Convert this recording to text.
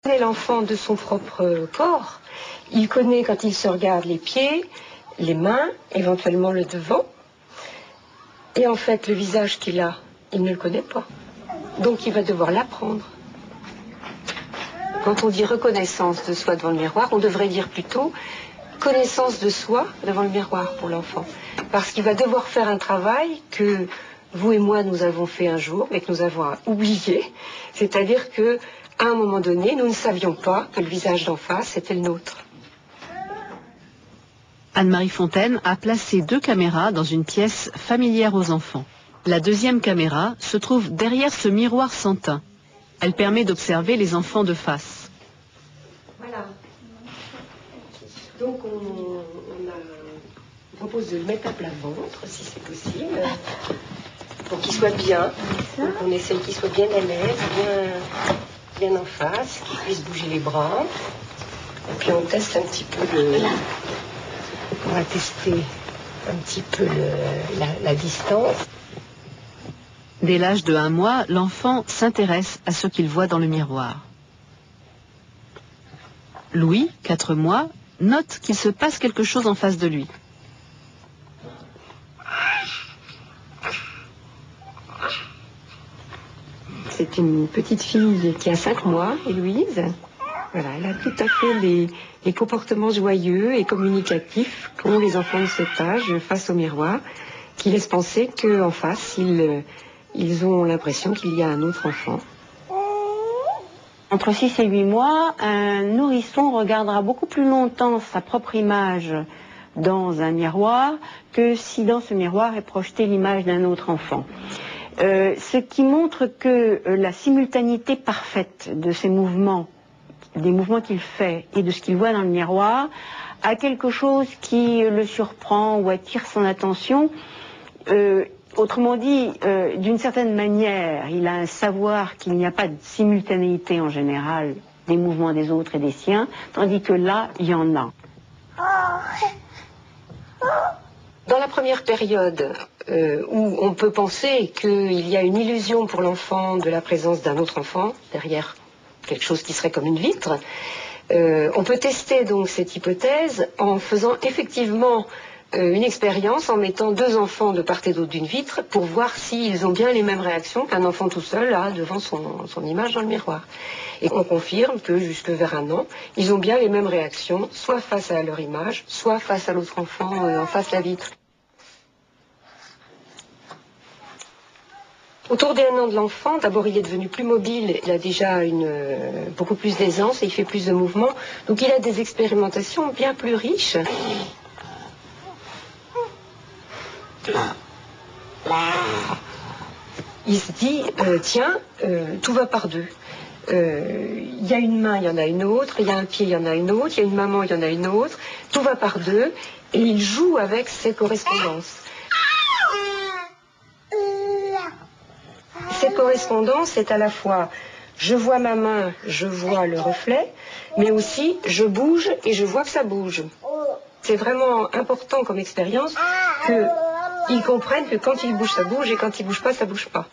connaît l'enfant de son propre corps. Il connaît quand il se regarde les pieds, les mains, éventuellement le devant. Et en fait, le visage qu'il a, il ne le connaît pas. Donc il va devoir l'apprendre. Quand on dit reconnaissance de soi devant le miroir, on devrait dire plutôt connaissance de soi devant le miroir pour l'enfant. Parce qu'il va devoir faire un travail que vous et moi nous avons fait un jour, mais que nous avons oublié. C'est-à-dire que à un moment donné, nous ne savions pas que le visage d'en face était le nôtre. Anne-Marie Fontaine a placé 2 caméras dans une pièce familière aux enfants. La deuxième caméra se trouve derrière ce miroir sans teint. Elle permet d'observer les enfants de face. Voilà. Donc on propose de le mettre à plat ventre, si c'est possible, pour qu'il soit bien. Donc on essaye qu'il soit bien à l'aise, bien en face, qu'il puisse bouger les bras. Et puis on teste un petit peu on va tester un petit peu la distance. Dès l'âge de 1 mois, l'enfant s'intéresse à ce qu'il voit dans le miroir. Louis, 4 mois, note qu'il se passe quelque chose en face de lui. C'est une petite fille qui a 5 mois, Héloïse. Voilà, elle a tout à fait les comportements joyeux et communicatifs qu'ont les enfants de cet âge face au miroir, qui laissent penser qu'en face, ils ont l'impression qu'il y a un autre enfant. Entre 6 et 8 mois, un nourrisson regardera beaucoup plus longtemps sa propre image dans un miroir que si dans ce miroir est projetée l'image d'un autre enfant. Ce qui montre que la simultanéité parfaite de ces mouvements, des mouvements qu'il fait et de ce qu'il voit dans le miroir, a quelque chose qui le surprend ou attire son attention. Autrement dit, d'une certaine manière, il a un savoir qu'il n'y a pas de simultanéité en général des mouvements des autres et des siens, tandis que là, il y en a. Dans la première période où on peut penser qu'il y a une illusion pour l'enfant de la présence d'un autre enfant, derrière quelque chose qui serait comme une vitre, on peut tester donc cette hypothèse en faisant effectivement une expérience en mettant 2 enfants de part et d'autre d'une vitre pour voir s'ils ont bien les mêmes réactions qu'un enfant tout seul là devant son image dans le miroir. Et on confirme que jusque vers 1 an, ils ont bien les mêmes réactions, soit face à leur image, soit face à l'autre enfant en face de la vitre. Autour des 1 an de l'enfant, d'abord il est devenu plus mobile, il a déjà beaucoup plus d'aisance et il fait plus de mouvements. Donc il a des expérimentations bien plus riches. Il se dit, tiens, tout va par 2. Il y a une main, il y en a une autre, il y a un pied, il y en a une autre, il y a une maman, il y en a une autre, tout va par 2, et il joue avec ces correspondances. Cette correspondance est à la fois, je vois ma main, je vois le reflet, mais aussi je bouge et je vois que ça bouge. C'est vraiment important comme expérience qu'ils comprennent que quand il bouge, ça bouge, et quand il bouge pas, ça bouge pas.